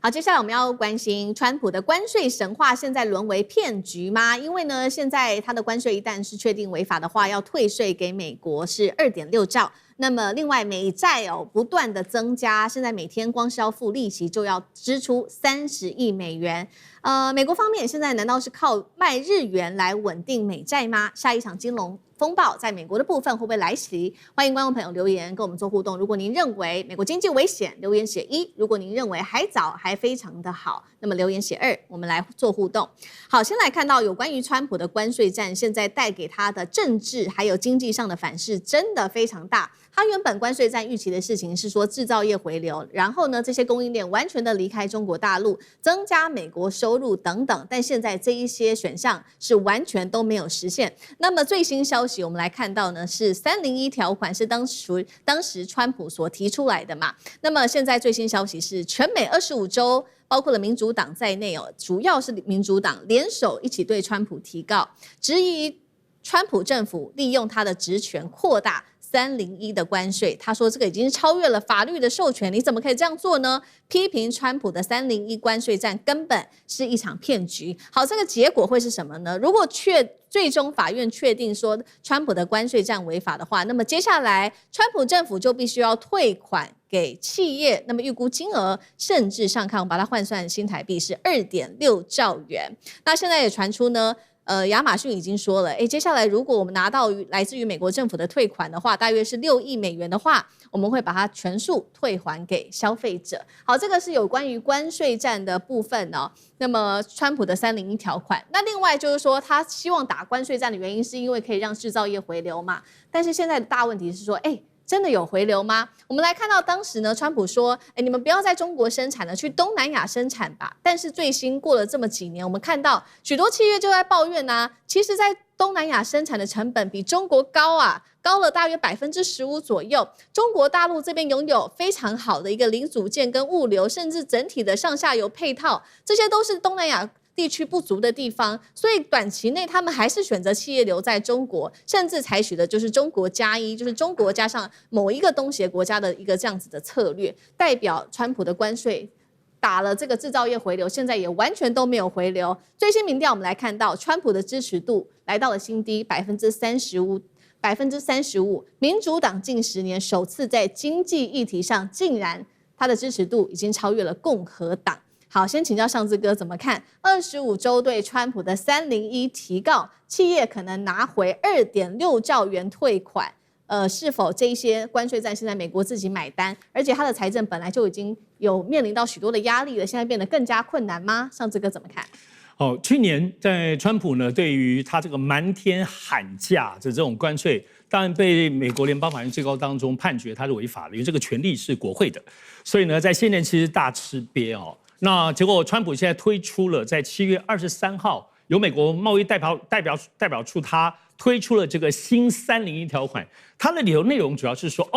好，接下来我们要关心川普的关税神话现在沦为骗局吗？因为呢，现在他的关税一旦是确定违法的话，要退税给美国是2.6兆。那么另外美债不断的增加，现在每天光是要付利息就要支出30亿美元。美国方面现在难道是靠卖日元来稳定美债吗？下一场金融风暴在美国的部分会不会来袭？欢迎观众朋友留言跟我们做互动。如果您认为美国经济危险，留言写1；如果您认为还早还非常的好，那么留言写2。我们来做互动。好，先来看到有关于川普的关税战，现在带给他的政治还有经济上的反噬真的非常大。他原本关税战预期的事情是说制造业回流，然后呢这些供应链完全的离开中国大陆，增加美国收入等等，但现在这一些选项是完全都没有实现。那么最新消息我们来看到呢，是301条款是当时川普所提出来的嘛。那么现在最新消息是全美25州包括了民主党在内主要是民主党联手一起对川普提告，质疑川普政府利用他的职权扩大301的关税。他说这个已经超越了法律的授权，你怎么可以这样做呢？批评川普的301关税战根本是一场骗局。好，这个结果会是什么呢？如果最终法院确定说川普的关税战违法的话，那么接下来川普政府就必须要退款给企业，那么预估金额甚至上看，我们把它换算新台币是2.6兆元。那现在也传出呢，亚马逊已经说了，接下来如果我们拿到来自于美国政府的退款的话，大约是6亿美元的话，我们会把它全数退还给消费者。好，这个是有关于关税战的部分哦。那么川普的301条款，那另外就是说他希望打关税战的原因是因为可以让制造业回流嘛。但是现在的大问题是说，真的有回流吗？我们来看到当时呢，川普说，你们不要在中国生产了，去东南亚生产吧。但是最新过了这么几年，我们看到许多企业就在抱怨啊，其实在东南亚生产的成本比中国高了大约15%左右。中国大陆这边拥有非常好的一个零组件跟物流，甚至整体的上下游配套，这些都是东南亚地区不足的地方，所以短期内他们还是选择企业留在中国，甚至采取的就是中国+1，就是中国加上某一个东协国家的一个这样子的策略，代表川普的关税打了这个制造业回流，现在也完全都没有回流。最新民调我们来看到，川普的支持度来到了新低35%，民主党近10年首次在经济议题上，竟然他的支持度已经超越了共和党。好，先请教尚志哥怎么看25州对川普的301提告，企业可能拿回2.6兆元退款，是否这一些关税战现在美国自己买单，而且他的财政本来就已经有面临到许多的压力了，现在变得更加困难吗？尚志哥怎么看？去年在川普呢，对于他这个瞒天喊价的这种关税，当然被美国联邦法院最高当中判决他是违法的，因为这个权利是国会的，所以呢，在现年其实大吃瘪那结果，川普现在推出了，在7月23号，由美国贸易代表处他推出了这个新301条款。它的理由内容主要是说，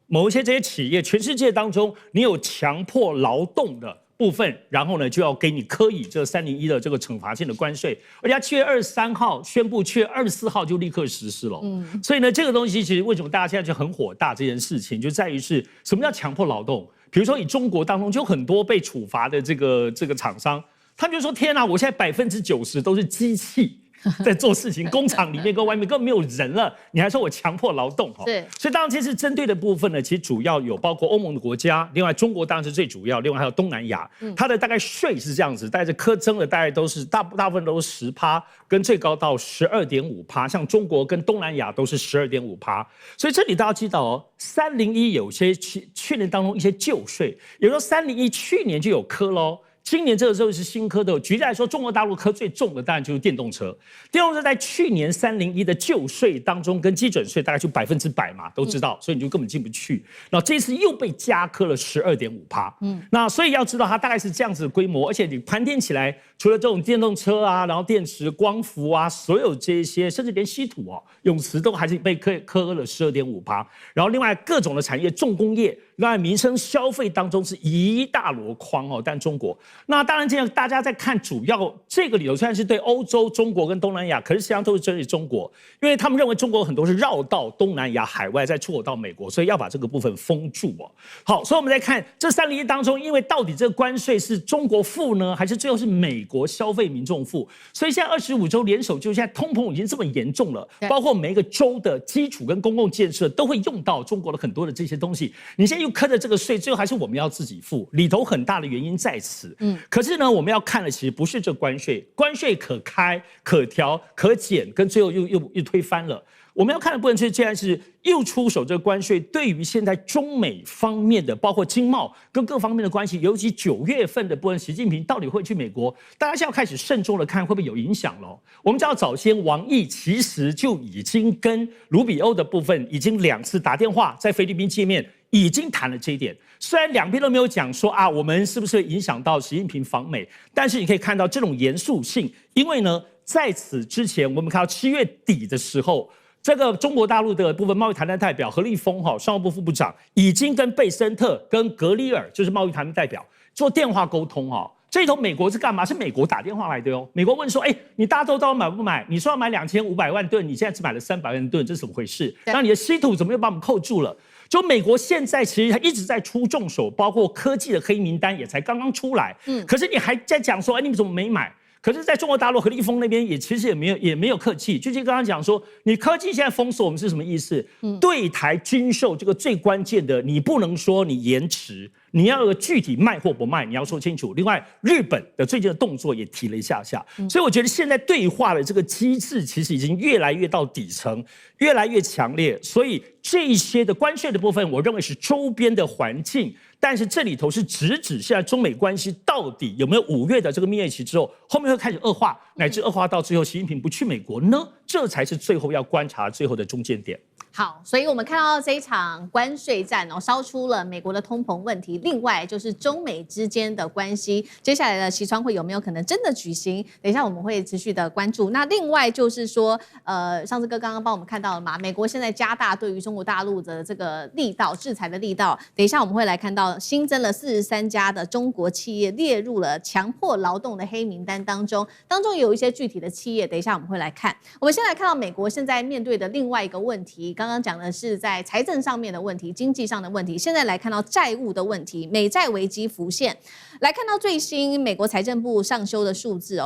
某一些这些企业，全世界当中你有强迫劳动的部分，然后呢就要给你科以这301的这个惩罚性的关税，而且7月23号宣布，7月24号就立刻实施了。所以呢，这个东西其实为什么大家现在就很火大？这件事情就在于是什么叫强迫劳动？比如说，以中国当中就很多被处罚的这个厂商，他们就说：天哪，我现在90%都是机器在做事情，工厂里面跟外面根本没有人了，你还说我强迫劳动是，所以当然这次针对的部分呢，其实主要有包括欧盟的国家，另外中国当然是最主要，另外还有东南亚，它的大概税是这样子，大概是苛征的大概都是大部分都是10%，跟最高到12.5%，像中国跟东南亚都是12.5%，所以这里大家知道301有些去年当中一些旧税，也就是说301去年就有科咯。今年这个时候是新科的，举例来说，中国大陆科最重的当然就是电动车。电动车在去年301的旧税当中，跟基准税大概就100%嘛，都知道，所以你就根本进不去。然后这次又被加科了12.5%。那所以要知道它大概是这样子的规模，而且你盘点起来，除了这种电动车啊，然后电池、光伏啊，所有这些，甚至连稀土永磁都还是被科了12.5%。然后另外各种的产业，重工业。那民生消费当中是一大箩筐哦。但中国，那当然这样大家在看，主要这个理由虽然是对欧洲、中国跟东南亚，可是实际上都是针对中国，因为他们认为中国很多是绕道东南亚海外再出口到美国，所以要把这个部分封住哦。好，所以我们再看这301当中，因为到底这个关税是中国付呢，还是最后是美国消费民众付？所以现在25州联手，就现在通膨已经这么严重了，包括每一个州的基础跟公共建设都会用到中国的很多的这些东西。你现在又课的这个税，最后还是我们要自己付，里头很大的原因在此。可是呢，我们要看的其实不是这关税，关税可开、可调、可减，跟最后又推翻了。我们要看的部分是，既然是又出手这个关税，对于现在中美方面的，包括经贸跟各方面的关系，尤其9月份的部分，习近平到底会去美国，大家现在要开始慎重的看会不会有影响了。我们知道早先王毅其实就已经跟卢比欧的部分已经2次打电话在菲律宾见面，已经谈了这一点。虽然两边都没有讲说啊，我们是不是会影响到习近平访美，但是你可以看到这种严肃性，因为呢，在此之前我们看到7月底的时候。这个中国大陆的部分贸易谈判代表何立峰商务部副部长已经跟贝森特、跟格里尔，就是贸易谈判代表做电话沟通这头美国是干嘛？是美国打电话来的哦。美国问说：“你大豆买不买？你说要买2500万吨，你现在只买了300万吨，这是怎么回事？那你的稀土怎么又把我们扣住了？”就美国现在其实一直在出重手，包括科技的黑名单也才刚刚出来。可是你还在讲说：“你们怎么没买？”可是，在中国大陆何立峰那边其实也没有客气，就像刚刚讲说，你科技现在封锁我们是什么意思？对台军售这个最关键的，你不能说你延迟，你要有个具体卖或不卖，你要说清楚。另外，日本的最近的动作也提了一下，所以我觉得现在对话的这个机制其实已经越来越到底层，越来越强烈。所以这一些的关税的部分，我认为是周边的环境。但是这里头是直指现在中美关系到底有没有5月的这个蜜月期之后，后面会开始恶化，乃至恶化到最后习近平不去美国呢？这才是最后要观察最后的中间点。好，所以我们看到这一场关税战烧出了美国的通膨问题，另外就是中美之间的关系，接下来的期川会有没有可能真的举行？等一下我们会持续的关注。那另外就是说，上次哥刚刚帮我们看到了嘛，美国现在加大对于中国大陆的这个力道，制裁的力道。等一下我们会来看到新增了43家的中国企业列入了强迫劳动的黑名单当中有一些具体的企业，等一下我们会来看。我们先来看到美国现在面对的另外一个问题。刚刚讲的是在财政上面的问题、经济上的问题，现在来看到债务的问题，美债危机浮现。来看到最新美国财政部上修的数字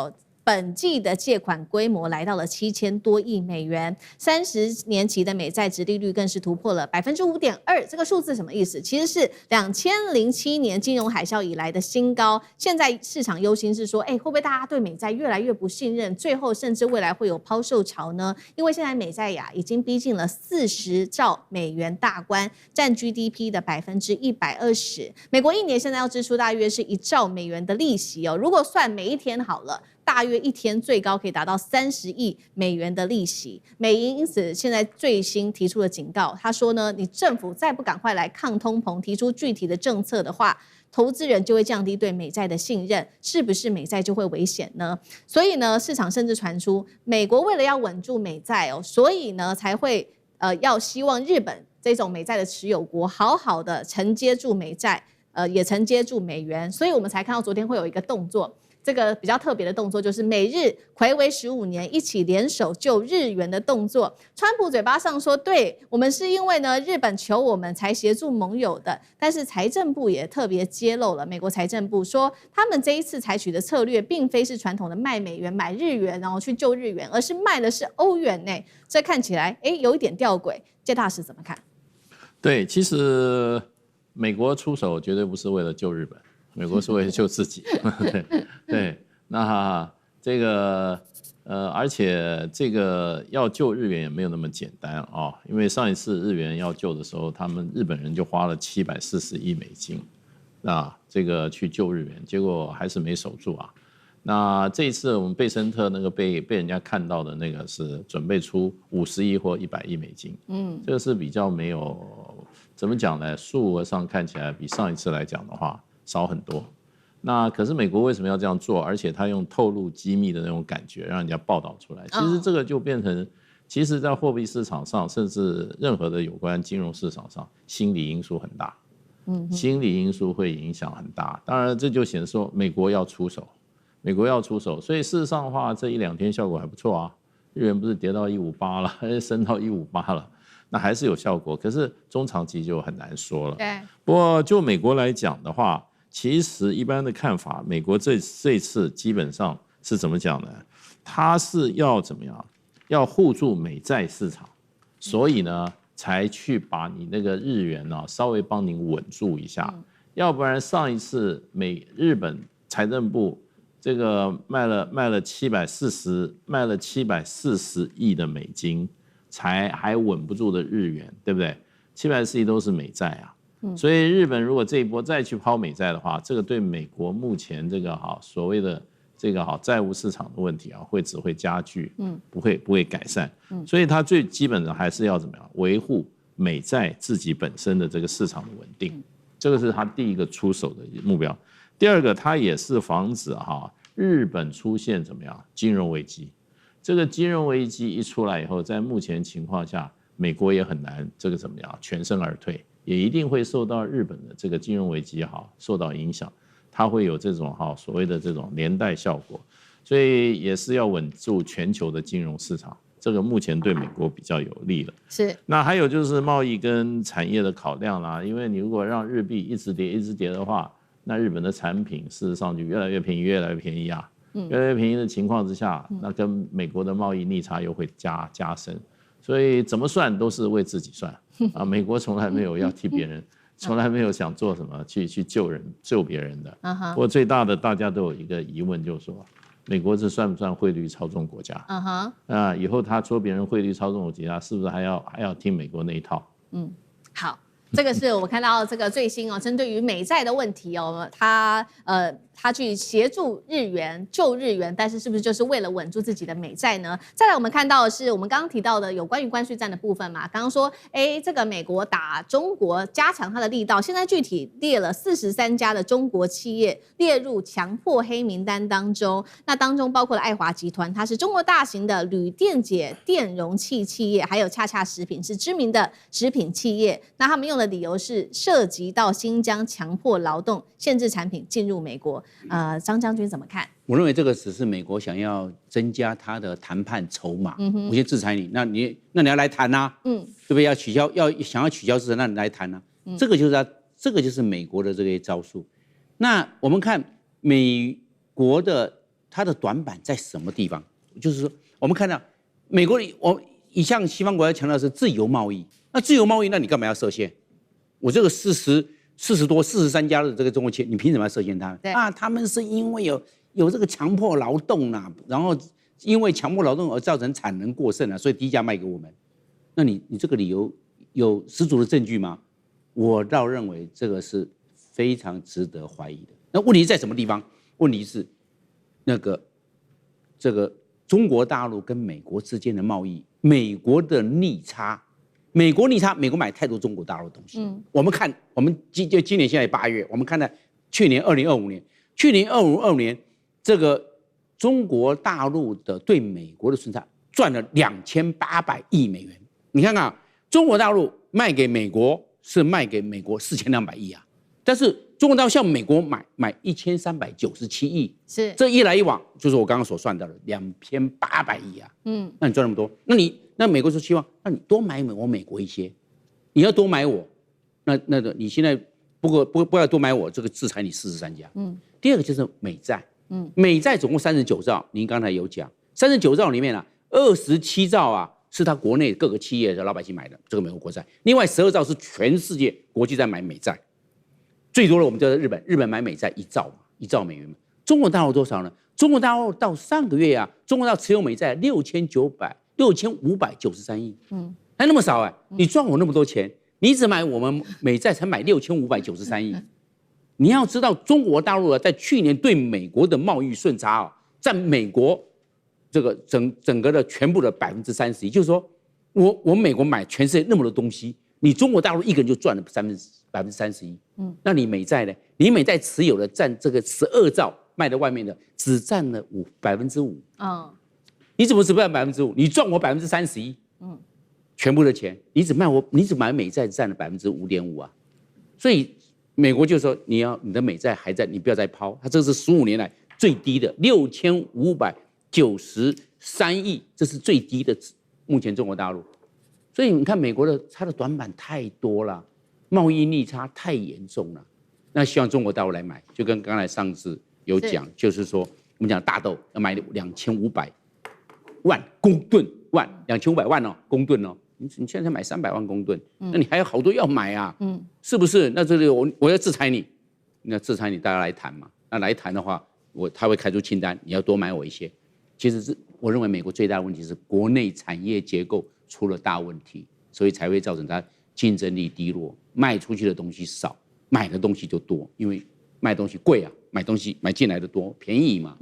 本季的借款规模来到了7000多亿美元，30年期的美债殖利率更是突破了5.2%。这个数字什么意思？其实是2007年金融海啸以来的新高。现在市场忧心是说，会不会大家对美债越来越不信任，最后甚至未来会有抛售潮呢？因为现在美债已经逼近了40兆美元大关，占 GDP 的120%。美国一年现在要支出大约是1兆美元的利息如果算每一天好了。大约一天最高可以达到30亿美元的利息，美银因此现在最新提出了警告，他说呢，你政府再不赶快来抗通膨，提出具体的政策的话，投资人就会降低对美债的信任，是不是美债就会危险呢？所以呢，市场甚至传出，美国为了要稳住美债所以呢才会要希望日本这种美债的持有国好好的承接住美债，也承接住美元，所以我们才看到昨天会有一个动作。这个比较特别的动作就是美日睽违15年一起联手救日元的动作。川普嘴巴上说，对我们是因为呢日本求我们才协助盟友的，但是财政部也特别揭露了，美国财政部说他们这一次采取的策略并非是传统的卖美元买日元然后去救日元，而是卖的是欧元呢。这看起来有一点吊诡，介大使怎么看？对，其实美国出手绝对不是为了救日本。美国是为了救自己，对，那这个而且这个要救日元也没有那么简单因为上一次日元要救的时候，日本人就花了740亿美金，这个去救日元，结果还是没守住啊。那这一次我们贝森特那个被人家看到的那个是准备出50亿或100亿美金，这个是比较没有怎么讲呢？数额上看起来比上一次来讲的话。少很多，那可是美国为什么要这样做？而且他用透露机密的那种感觉，让人家报道出来。其实这个就变成，其实在货币市场上，甚至任何的有关金融市场上，心理因素很大。心理因素会影响很大。当然，这就显示说美国要出手，美国要出手。所以事实上的话，这1、2天效果还不错啊。日元不是跌到158了，升到158了，那还是有效果。可是中长期就很难说了。对。不过就美国来讲的话，其实一般的看法，美国这次基本上是怎么讲呢？它是要怎么样？要护住美债市场，所以呢，才去把你那个日元呢稍微帮你稳住一下。要不然上一次日本财政部这个卖了740亿的美金，还稳不住的日元，对不对？740亿都是美债啊。所以日本如果这一波再去抛美债的话，这个对美国目前这个所谓的这个债务市场的问题啊，只会加剧，不会改善。所以它最基本的还是要怎么样维护美债自己本身的这个市场的稳定，这个是它第一个出手的目标。第二个，它也是防止日本出现怎么样金融危机。这个金融危机一出来以后，在目前情况下，美国也很难这个怎么样全身而退，也一定会受到日本的这个金融危机受到影响，它会有这种所谓的这种连带效果，所以也是要稳住全球的金融市场，这个目前对美国比较有利了。是。那还有就是贸易跟产业的考量啦，因为你如果让日币一直跌的话，那日本的产品事实上就越来越便宜越来越啊。越来越便宜的情况之下，那跟美国的贸易逆差又会加深，所以怎么算都是为自己算啊。美国从来没有要替别人，从来没有想做什么去救别人的。不过最大的大家都有一个疑问，就是说，美国这算不算汇率操纵国家？以后他说别人汇率操纵国家，是不是还要听美国那一套？好。这个是我们看到这个最新针对于美债的问题他去协助日元救日元，但是不是就是为了稳住自己的美债呢？再来我们看到的是我们刚刚提到的有关于关税战的部分嘛，刚刚说这个美国打中国加强它的力道，现在具体列了43家的中国企业列入强迫黑名单当中，那当中包括了爱华集团，它是中国大型的铝电解电容器企业，还有恰恰食品是知名的食品企业，那他们用的理由是涉及到新疆强迫劳动，限制产品进入美国。张将军怎么看？我认为这个只是美国想要增加他的谈判筹码。我先制裁你，那你要来谈啊，对不对？想要取消制裁，那你来谈啊。这个就是美国的这个招数。那我们看美国的它的短板在什么地方？就是说，我们看到美国一向西方国家强调的是自由贸易，那自由贸易，那你干嘛要设限？我这个43家的这个中国企业，你凭什么要设限他们？他们是因为有这个强迫劳动啊，然后因为强迫劳动而造成产能过剩啊，所以低价卖给我们。那你这个理由有十足的证据吗？我倒认为这个是非常值得怀疑的。那问题在什么地方？问题是这个中国大陆跟美国之间的贸易，美国的逆差。美国买太多中国大陆的东西。我们今年现在8月，我们看到去年2025年，这个中国大陆的对美国的顺差赚了2800亿美元。你看看，中国大陆卖给美国4200亿啊，但是中国大陆向美国买1397亿，是这一来一往，就是我刚刚所算到的2800亿啊。那你赚那么多，那美国就希望，那你多买我美国一些，你要多买我，那你现在不要多买我，这个制裁你43家。第二个就是美债，美债总共39兆，您刚才有讲，39兆里面27兆是他国内各个企业的老百姓买的这个美国国债，另外12兆是全世界国际在买美债，最多的我们叫做日本买美债1兆美元嘛。中国大陆多少呢？中国大陆到上个月中国大陆持有美债6593亿，还那么少你赚我那么多钱，你只买我们美债才买6593亿。你要知道，中国大陆在去年对美国的贸易顺差占美国这个整个的全部的31%，就是说我美国买全世界那么多东西，你中国大陆一个人就赚了31%。那你美债呢？你美债持有的占这个12兆卖到外面的只占了5%。你怎么只占5%？你赚我31%，全部的钱，你只买美债占了5.5%啊。所以美国就说你的美债还在，你不要再抛，它这是15年来最低的6593亿，这是最低的，目前中国大陆。所以你看美国它的短板太多了，贸易逆差太严重了。那希望中国大陆来买，就跟刚才上次有讲，就是说我们讲大豆要买2500万公吨，2500万哦，公吨哦。你现在买300万公吨，那你还有好多要买啊，是不是？那这里我要制裁你，那制裁你大家来谈嘛。那来谈的话，他会开出清单，你要多买我一些。其实我认为美国最大的问题是国内产业结构出了大问题，所以才会造成它竞争力低落，卖出去的东西少，买的东西就多，因为卖东西贵啊，买进来的多，便宜嘛。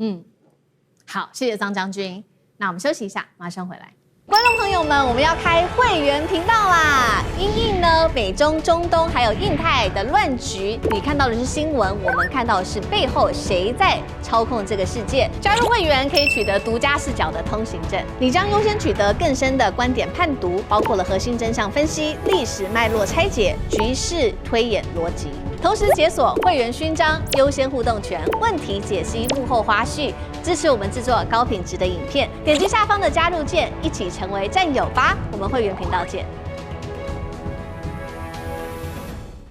好，谢谢张将军。那我们休息一下，马上回来。观众朋友们，我们要开会员频道啦！因应呢美中、中东还有印太的乱局，你看到的是新闻，我们看到的是背后谁在操控这个世界。加入会员可以取得独家视角的通行证，你将优先取得更深的观点判读，包括了核心真相分析、历史脉络拆解、局势推演逻辑。同时解锁会员勋章、优先互动权、问题解析、幕后花絮，支持我们制作高品质的影片。点击下方的加入键，一起成为战友吧！我们会员频道见。